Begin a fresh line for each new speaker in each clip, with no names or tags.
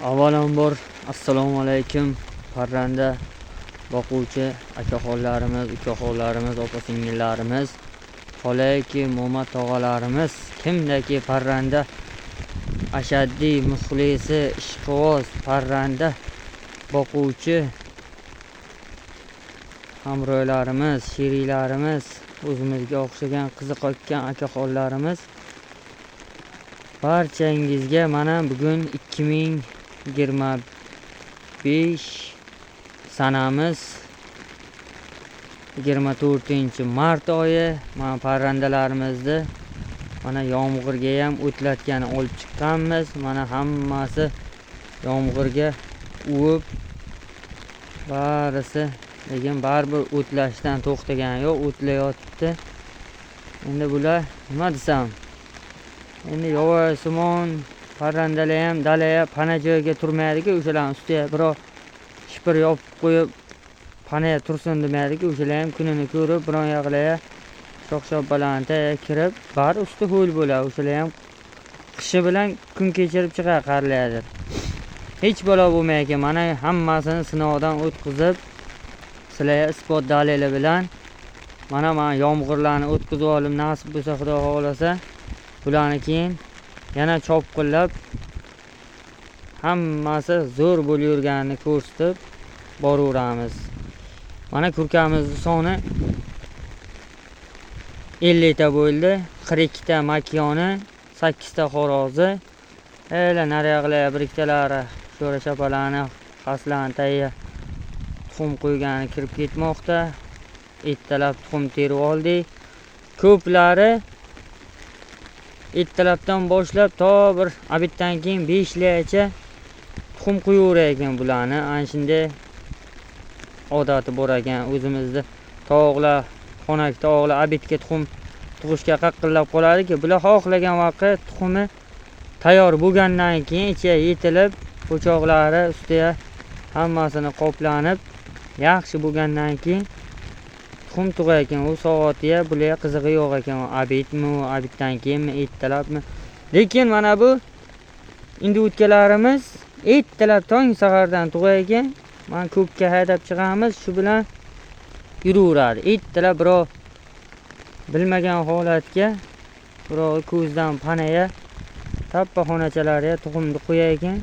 Avvalambor assalomu alaykum parranda boquvchi akaxonlarimiz, ukaxonlarimiz, opa-singillarimiz, xolayki mo'ma tog'alarimiz, kimdaki parranda ashaddiy muxlisi, ishqiboz parranda boquvchi hamro'ylarimiz, sheriklarimiz, o'zimizga o'xshagan qiziqayotgan akaxonlarimiz, barchangizga mana bugun 2025 sanamiz 24-mart oyi. Mana parrandalarimizni mana yomg'irga ham o'tlatgani olib chiqqanmiz. Mana hammasi yomg'irga uvib, barisi lekin baribir o'tlashdan to'xtagani yo'q, o'tlayapti. Endi bular nima desam, endi yovosimon parrandalar ham dalaya pana joyga turmaydi-ku, o'shalarning ustiga birov shipir yopib qo'yib panaya tursin demaydi-ku, o'shalar ham kunini ko'rib biron yoqlarga shox-shabbalarni tagiga kirib bari usti ho'l bo'ladi. O'shalar ham qishi bilan kun kechirib chiqar qarlardir. Hech bola bo'lmay ekan, mana hammasini sinovdan o'tkazib, sizlarga isbot dalili bilan mana yomg'irlarni o'tkazib olib, nasib bo'lsa xudo xohlasa bularni keyin yana chopqillab hammasi zo'r bo'lib yurganini ko'rsatib boraveramiz. Mana kurkamizning soni 50 ta bo'ldi. 42 ta makiyoni, 8 ta xo'rozi, naryoqlar biriktalari sho'ra chapalarni xaslarni tagiga tuxum qo'ygani kirib ketmoqda. Ertalab tuxum terib oldik. Ko'plari ertalabdan boshlab to bir abitdan keyin 5 largacha tuxum qo'yaverar ekan bularni. Ana shunday odati bor ekan o'zimizda. Tovuqlar, xonak tovuqlar abitga tuxum tug'ishga qaqqillab qoladi-ku, bular xohlagan vaqt tuxumi tayyor bo'lgandan keyin ichiga yetilib, po'choqlari ustiga hammasini qoplanib, yaxshi bo'lgandan keyin tuxum tug'ar ekan. U soatiga bularga qizig'i yo'q ekan. Abitmi, abitdan keyinmi, ertalabmi. Lekin mana bu individkalarimiz ertalab tong sahardan tug'ar ekan. Mana ko'kka haydab chiqamiz, shu bilan yuraveradi. Ertalab birov bilmagan holatga birov ko'zdan panaya tappa xonachalarga tuxumni qo'yar ekan.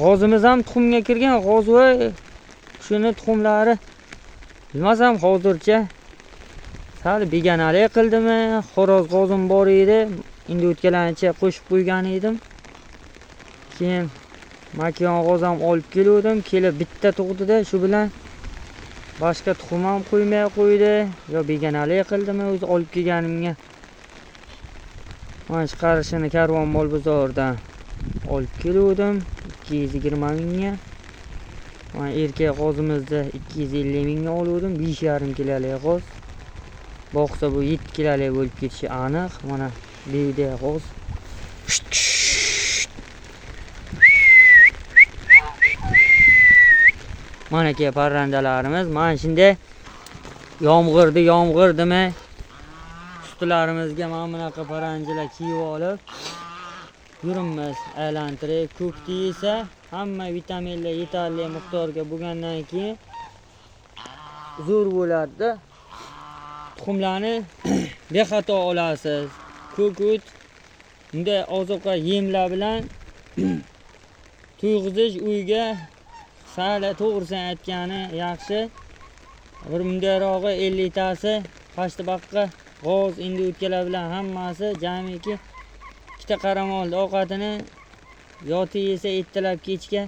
G'ozimiz ham tuxumga kirgan. G'ozvoy shuni tuxumlari bilmasam hozircha sal begonalik qildimi, xo'roz g'ozim bor edi, endi o'tkalancha qo'shib qo'ygan edim. Keyin makiyon g'oz ham olib keldim, kelib bitta tug'di-da, shu bilan boshqa tuxum ham qo'ymay qo'ydi. Yo begonalik qildimi o'zi olib kelganimga. Mana shu qarishini Karvonbol bozoridan olib keldim 220 mingga. Mana erkak g'ozimizni 250 mingga oldim, 5,5 kiloli g'oz. Boqsa bu 7 kiloli bo'lib ketishi aniq. Mana bevda g'oz. Mana ke parrandalarimiz mana shunday yomg'irdimi ustilarimizga mana bunaqa paranjilar kiyib olib yurimiz, aylantirib. Ko'kni yesa hamma vitaminlar yetarli miqdorga bo'lgandan keyin zo'r bo'ladi. Tuxumlarni bexato olasiz. Ko'kut bunday ozuqa yemlar bilan to'yg'izish uyga sal to'g'risini aytgani yaxshi. Bir mundayrog'i 50 tasi pashtabaqqa g'oz endi o'tkalar bilan hammasi jamiki ikkita qaramolni ovqatini yoti yesa ertalab kechga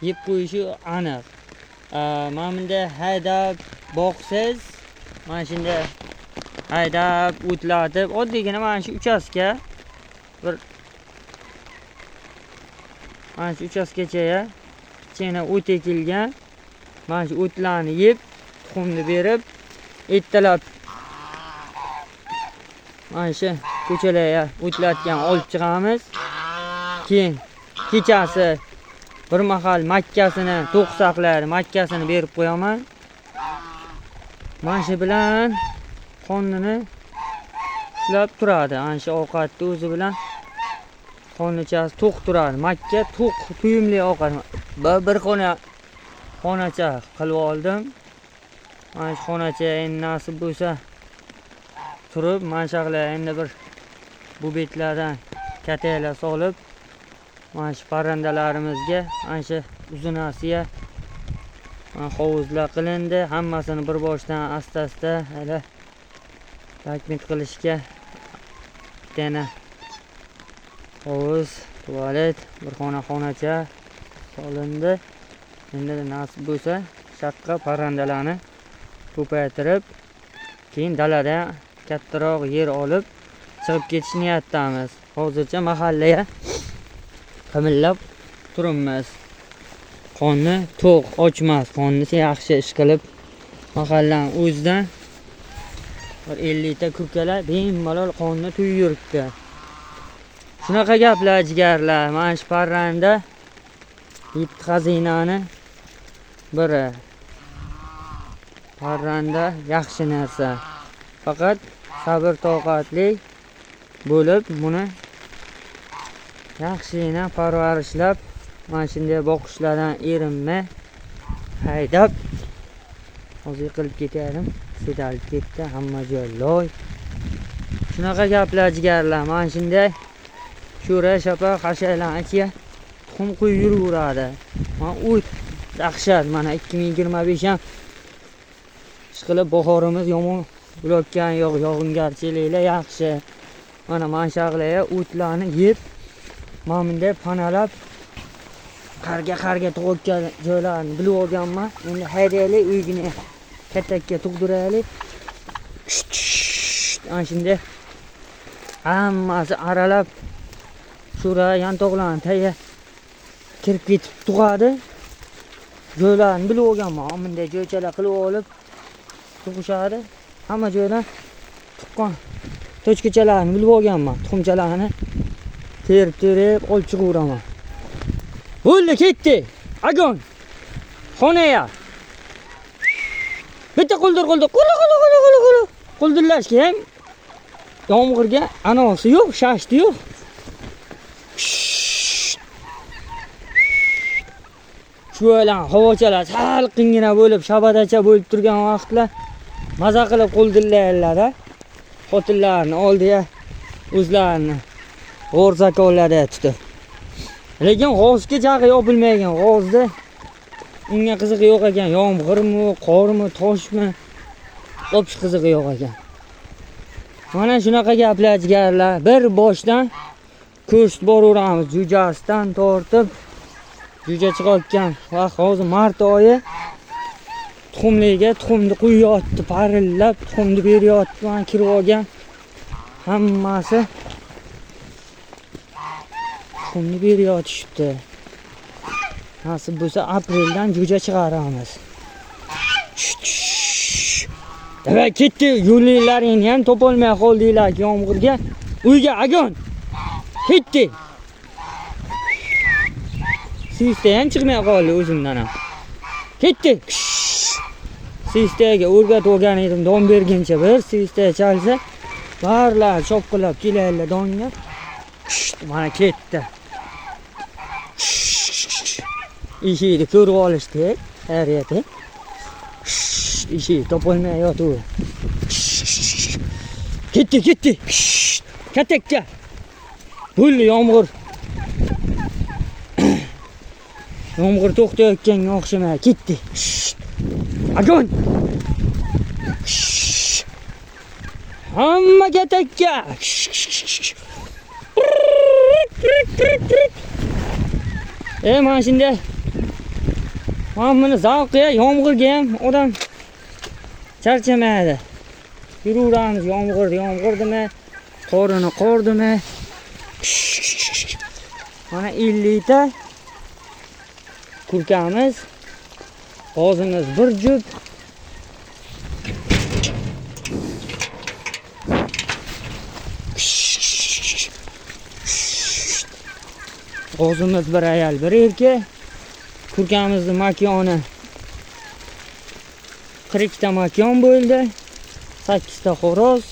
yeb qo'yishi aniq. Mana bunday haydab boqsiz, mana shunday haydab o'tlatib, oddiygina mana shu uchastka bir mana shu uchastkacha ichine o't ekilgan. Mana shu o'tlarni yeb, tuxumni berib, ertalab mana shu ko'chalarga o'tlatgan olib chiqamiz. Keyin kechasi bir mahal makkasini, to'q saqlaydi, makkasini berib qo'yaman. Mana shu bilan qonini ushlab turadi. Ana shu ovqatni o'zi bilan xonachasi to'q turadi. Makka to'q tuyumli ovqat. Bir xonacha qilib oldim. Mana shu xonacha endi nasib bo'lsa turib, mashaqlar endi bir bu betlardan kataylar solib, mana shu parrandalarimizga, mana shu uzunasiga hovuzlar qilindi. Hammasini bir boshdan asta-asta hali takmil qilishga bittana hovuz, tualet, bir xonacha solindi. Endi nasib bo'lsa shaqqa parrandalarni ko'paytirib, keyin dalada kattaroq yer olib chiqib ketish niyatdamiz. Hozircha mahallaga qimillab turibmiz. Qonni to'q ochmas, qonni yaxshi ish qilib mahallaning o'zidan bir 50 ta kukalar bemalol qonni to'yib yuribdi. Shunaqa gaplar jigarlar. Mana shu parranda yetti xazinani biri. Parranda yaxshi narsa. Faqat sabr toqatli bo'lib, buni yaxshina parvarishlab, mana shunday boqishlardan erinmay haydab hozir qilib ketadim. Sedalib ketdi, hamma joy loy. Shunaqa gaplar jigarlar. Mana shunday sho'ra shapa qashaylarni ichiga tuxum qo'yib yuraveradi. Mana o't dahshat. Mana 2025 ham ishqilib bahorimiz yomon bo'layotgan, yog'ingarchiliklar yaxshi. Mana mashaqlarga o'tlarni yeb, mana bunday panalab qarga tug'ayotgan joylarni bilib olganman. Endi haydaylik, uygina katakka tug'diraylik. Ana shunday hammasi aralab sho'ra yantoqlarni tagiga kirib ketib tug'adi. Joylarni bilib olganman. Bunday joychalar qilib olib tug'ishadi. Hamma joydan tuqqan tochkachalarni bilib olganman. Tuxumchalarni terib olib chiqaveraman. Bo'ldi, ketdi. Agon. Xonaya. Bitta quldir. Quldirlashga ham yomg'irga anosi yo'q, shashti yo'q. Shu bilan havochalar salqingina bo'lib, shabadacha bo'lib turgan vaqtlar maza qilib quldirlaylar-da. Xotinlarni oldiga o'zlarini g'o'rzakonlarda tutib. Lekin g'ozga jag'i yopilmagan. G'ozda unga qizig'i yo'q ekan. Yomg'irmi, qormi, toshmi topish qizig'i yo'q ekan. Mana shunaqa gaplar jigarlar. Bir boshdan ko'st boraveramiz. Jo'jasidan tortib jo'ja chiqayotgan vaqt hozir mart oyi. Tuxumni qo'yyapti, parillab, tuxumni beryapti. Mana kirib olgan hammasi tuxumni beryapti. Nasib bo'lsa apreldan jo'ja chiqaramiz. Demak, ketdi. Yo'llaringni ham topolmay qoldinglar yomg'irga. Uyga agon. Ketdi. Siysta ham chiqmay qoldi o'zimdan ham. Ketdi. Sistaga o'rgatib olgan edim, don berguncha bir sista chalsa, barlar chopqilab kelaylar donga. Mana ketdi. Ishini ko'rib olishdi, xayriyat. Ishini topolmay yotib. Ketdi. Katakka. Bo'ldi yomg'ir. Yomg'ir to'xtayotganga o'xshamay ketdi. Agon. Hamma katakka. Mana shunday. Mana buni zavqiga, yomg'irga ham odam charchamaydi. Yuraveramiz yomg'irdimi, qordimi. Mana 50 ta kurkamiz, g'ozimiz bir jup. G'ozimiz bir ayol, bir erkak. Kurkamizning makoni 40 ta makon bo'ldi. 8 ta xo'roz.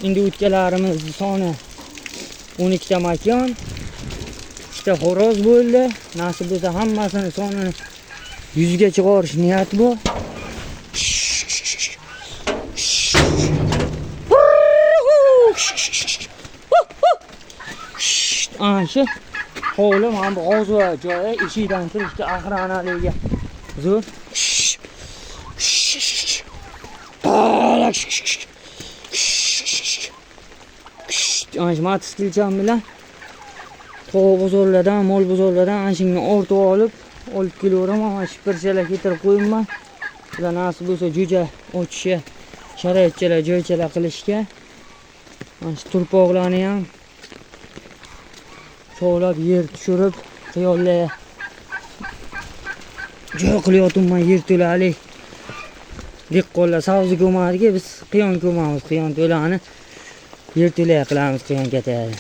Endi o'tkalarimiz soni 12 ta makon, 2 ta xo'roz bo'ldi. Nasib bo'lsa hammasini sonini 100 ga chiqarish niyat bu. Shu hovlim ham g'oz va joyi eshigidan kirishga ahronaliga zo'r. Ana mototsiklcham bilan qo'y bozorlardan, mol bozorlardan anshingni ortib olib kelaveraman. Mana shu pirchalar keltirib qo'yibman. Ular nasib bo'lsa jo'ja ochishga, sharoitchalar, joychalar qilishga. Mana shu turpoqlarni ham cho'lab yer tushirib, xiyollar joy qilyapman, yer to'lalik. Dehqonlar savzi ko'madiga, biz qiyon ko'mamiz, qiyon to'lani yer to'lay qilamiz, qiyon ketadi.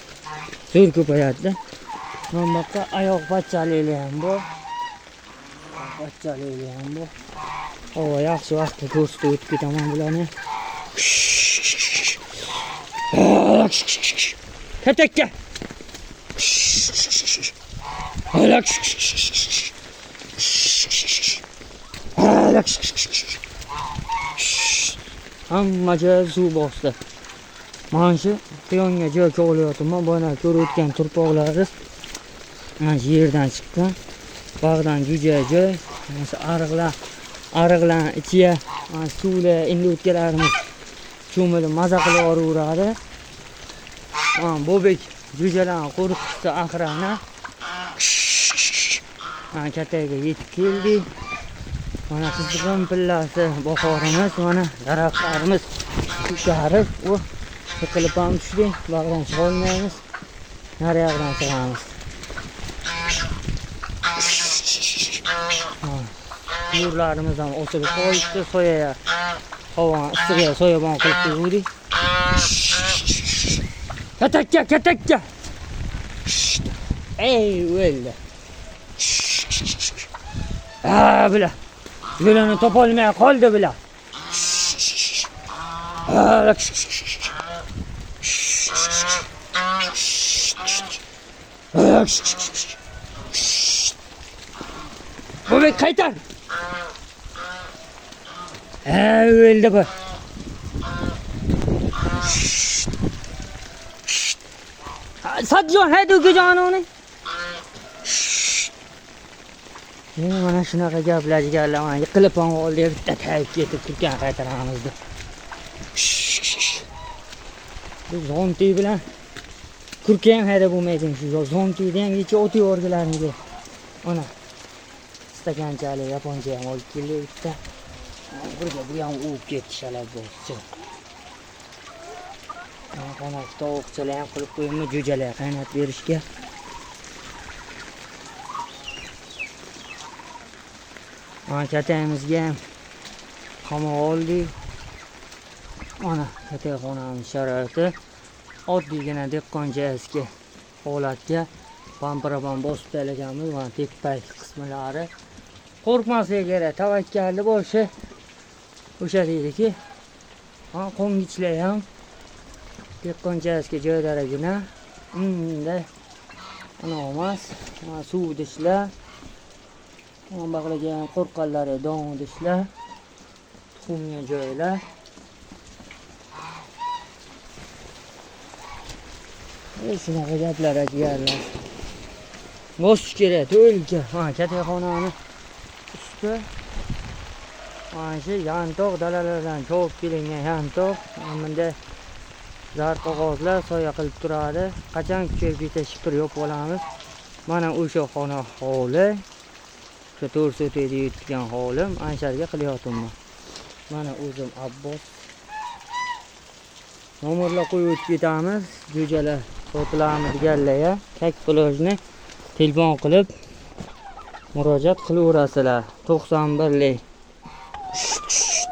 Zo'r ko'payadi. Mana bu yoqqa oyoq patchaliklar ham bor. Patchaliklar ham bor. Havo yaxshi vaqtda ko'rsatib o'tib ketaman bularni. Katakka. Hamma joy suv bosdi. Mana shu qiyonga joy ko'g'layapman. Bana ko'rib o'tgan turpoqlari mana shu yerdan chiqqan. Bog'dan jo'ja joy. Mana shu ariqlar ichiga suvlar endi o'tganlarimiz cho'milib maza qilib yuboradi. Mana bobek jo'jalarni qo'rqitdi axirana. Mana kataga yetib keldik. Mana qizg'in pillasi bahorimiz, mana daraxtlarimiz tusharib, yiqilib ham tushdi. Bog'dan chiqa olmaymiz. Naryoqdan chiqamiz. Yo'llarimiz ham osilib qolibdi. Soyaga, havo issiqga soyabon qilib qo'ydik. Katakka. Ey, o'ldi. Bular. Yo'lini topolmay qoldi bular. Bobek qaytar. O'ldi bu. Sadjon, haydi ukajon uni. Mana shunaqa gaplar jigarlar, yiqilib ham oldi, bitta tayib ketib turgan qaytaramiz deb. Bu zonti bilan kurka ham hayda bo'lmaydi shu zontini ham yecha o'tib yorgilaringa. Mana stakanchalik yaponcha ham olib keldi bitta. Burga bu ham o'p ketdi shalab bo'lsa. Mana tovuqchalar ham qilib qo'yibman, jo'jalar qaynatib berishga. Mana katayimizga ham qamoq oldik. Mana katay xonamiz sharoiti oddiygina dehqoncha eski holatga pampiraban bosib taylaganmiz. Mana teppak qismlari qo'rqmaslik kerak, tavakkalli bo'lishi o'sha deydiki. Mana qo'ng'ichlar ham dehqoncha eski joylarigina bunday emas. Mana suv idishlar, mana bag'lagan qo'rqqanlari don idishlar, tuxumga joylar. Shunaqa gaplar jigarlar. Bosish kerak, o'lka. Mana katayxonani usti. Mana shu yantoq dalalardan chopib kelingan yantoq. Bunda zar qog'ozlar soya qilib turadi. Qachon kuchayib ketsa shipir yopib olamiz. Mana o'sha xona hovli. O'sha to'rsotida yutgan hovlim, ansharga qilyapman. Mana o'zim Abbos. Nomerlar qo'yib o'tib ketamiz. Jo'jalar sotilamiz deganlarga kak plojni telefon qilib murojaat qilaverasizlar. 91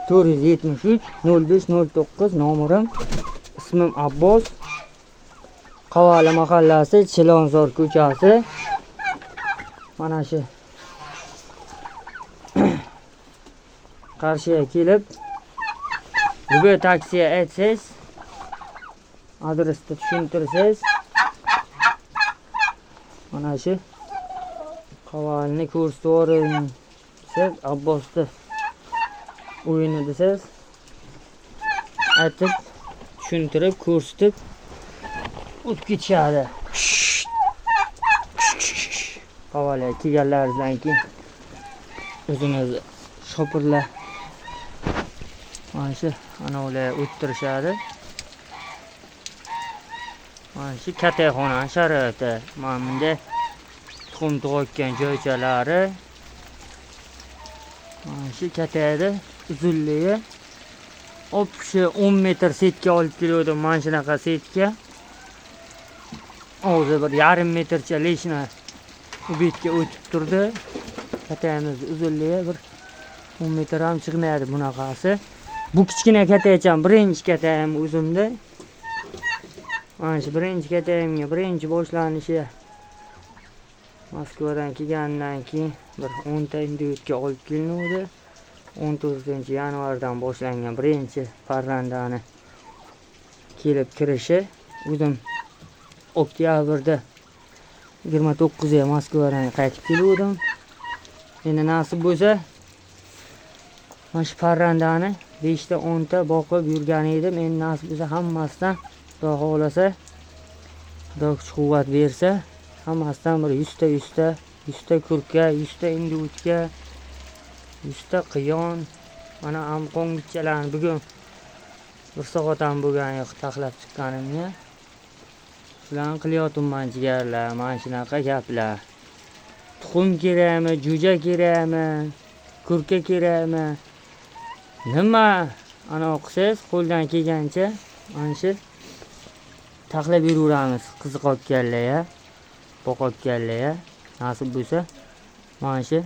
473 0509 nomerim. Ismim Abbos. Qavali mahallasi, Chilonzor ko'chasi. Mana shu Qarshiga kelib Uber taksiga aytsangiz, adresni tushuntirsangiz, Mana shu qavalni ko'rsatvoring siz Abbosni o'yini desiz aytib tushuntirib ko'rsatib o'tib ketishadi. Qavalga kelganlaringizdan keyin o'zingizni shopirlar mana shu ular o'ttirishadi. Mana shu kattaxona sharoiti. Mana bunda tuxum tug'ayotgan joychalari. Mana shu kattaydi uzunligi o'pshi 10 metr setka olib keldim. Mana shunaqa setka. O'zi bir yarim metrcha leshna u betga o'tib turdi. Kattayimiz uzunligi bir 10 metr ham chiqmaydi bunaqasi. Bu kichkina kattaycham birinchi kattayim o'zimda. Mana shu birinchi kattayimga birinchi boshlanishi Moskvadan kelgandan keyin bir 10 ta individga olib kelinadi. 14-yanvardan boshlangan birinchi parrandani kelib kirishi. O'zim oktyabrda 29ga Moskvadan qaytib keldim. Endi nasib bo'lsa mana shu parrandani 5 ta 10 ta boqib yurgan edim. Endi nasib bo'lsa hammasidan Xudo xolasa, Xudo kuch-quvvat bersa, hammasidan bir 100 ta kurka, 100 ta individga, 100 ta qiyon. Mana amqongichalarni bugun 1 soat ham bo'lgan yo'q taxlab chiqqanimga. Shularni qilyapman jigarlar, mana shunaqa gaplar. Tuxum kerakmi, jo'ja kerakmi, kurka kerakmi? Nima ana o'qisiz qo'ldan kelgancha mana shu taxlab yuraveramiz. Qiziqayotganlar, boqayotganlar nasib bo'lsa mana shu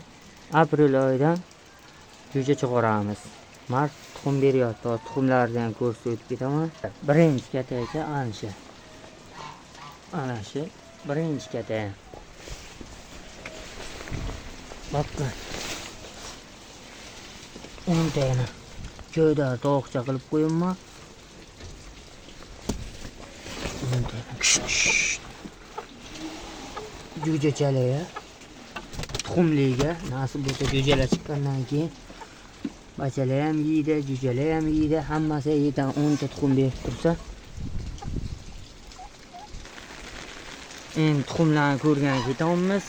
aprel oyidan jo'ja chiqaramiz. Mart tuxum beryapti. Tuxumlarni ham ko'rsatib o'tib ketaman. Birinchi kattaycha ana shu. Ana shu birinchi kattayim. Bakka 10 tane joyda tovuqcha qilib qo'yimman. 10 tane. Jo'jachalar, tuxumliga nasib bo'lsa jo'jalar chiqqandan keyin bachalar ham yeydi, jo'jalar ham yeydi. Hammasi yedan 10 ta tuxum berib tursa. Endi tuxumlarni ko'rgan ketamiz.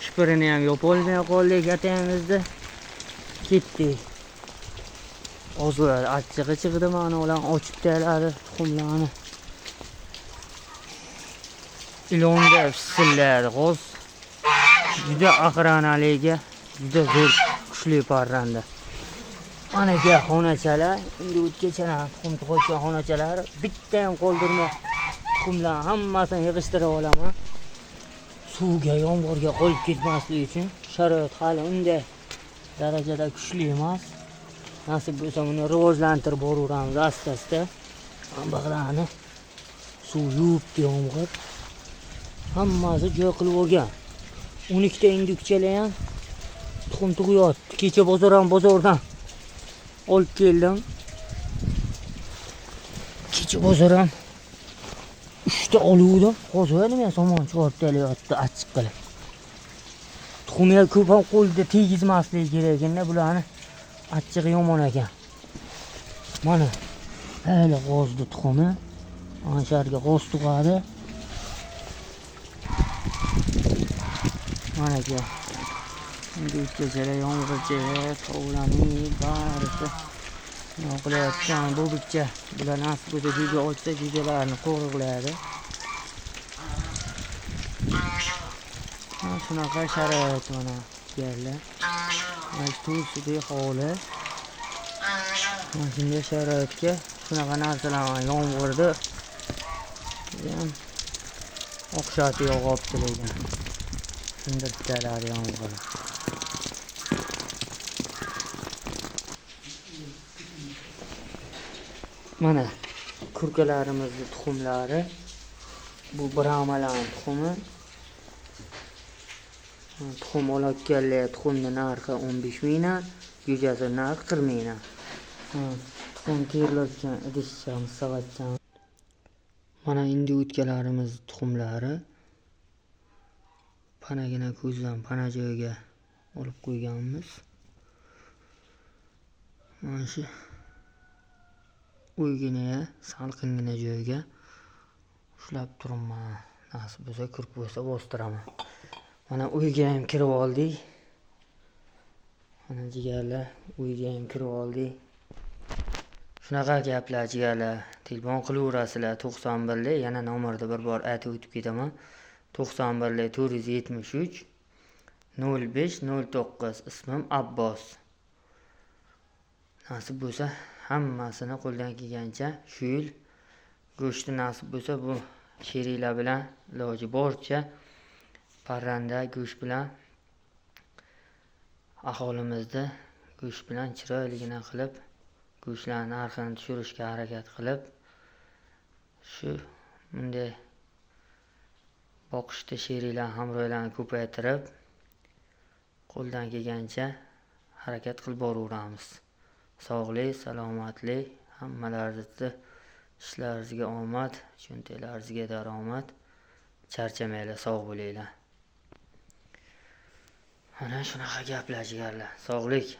Shipirini ham yopolmay qoldik atayimizda. Ketdik. Ozg'ir achchig'i chiqdi, mana ularni ochib tayyorladi tuxumlarni. Ilonda pisilladi, g'oz. Juda aqranaliga, juda zo'r kuchli parranda. Mana ga xonachalar, endi o'tgachalar tuxum tug'ayotgan xonachalar, bitta ham qoldirmay tuxumlarni hammasini yig'ishtirib olaman. Suvga, yomg'irga qolib ketmasligi uchun sharoit hali unday darajada kuchli emas. Nasib bo'lsa buni rivojlantirib boraveramiz asta-asta. Ambaqlarni suv yuvibdi yomg'ir. Hammasi joy qilib olgan. 12 ta indukchalar ham tuxum tug'yapti. Kecha bozordan olib keldim. Kecha bozordan 3 ta oluvdim. Hozir nima somon chiqarib tayyorlayapti achchiq qilib. Tuxumga ko'p ham qo'lda tegizmasligi kerak ekan-da, bularni achchig'i yomon ekan. Mana hali g'ozdi tuxumi. Mana shu yerga g'oz tug'adi. Mana ki. Endi o'tkachalar yomg'ircha, tovlaning barisi yoqilayotgan bu bicha. Bular nasib bo'lsa jo'ja olsa jo'jalarni qo'g'irlaydi. Mana shunaqa sharoit mana yerlar. Mana tursiga hovli. Mana shunday sharoitga shunaqa narsalar yomg'irda ham oqshati yog'ibdi lekin. Sindirdilar yomg'ir. Mana kurkalarimizni tuxumlari. Bu brahmalar tuxumi. Tuxum olotganlar tuxumni narxi 15 mingdan, jo'jasi narxi 40 mingdan. Tuxum terilayotgan idishchamiz, savatchamiz. Mana endi o'tkalarimiz tuxumlari. panagina ko'zdan pana joyiga olib qo'yganmiz. Mana shu uygina salqingina joyga ushlab turibman. Nasib bo'lsa kirib bo'lsa bostiraman. Mana uyga ham kirib oldik. Mana jigarlar, uyga ham kirib oldik. Shunaqa gaplar jigarlar. Telefon qilaverasizlar 91 yana nomerni bir bor aytib o'tib ketaman. 91 473 0509. Ismim Abbos. Nasib bo'lsa hammasini qo'ldan kelgancha shu yil go'shtni nasib bo'lsa bu sheriklar bilan iloji boricha parranda go'sht bilan aholimizni go'sht bilan chiroyligina qilib go'shtlar narxini tushirishga harakat qilib shu bunday boqishda sheriklar hamrohlarni ko'paytirib qo'ldan kelgancha harakat qilib boraveramiz. Sog'lik, salomatlik, hammalaringizni ishlaringizga omad, cho'ntaklaringizga daromad. Charchamanglar, sog' bo'linglar. Mana shunaqa gaplar jigarlar. Sog'lik.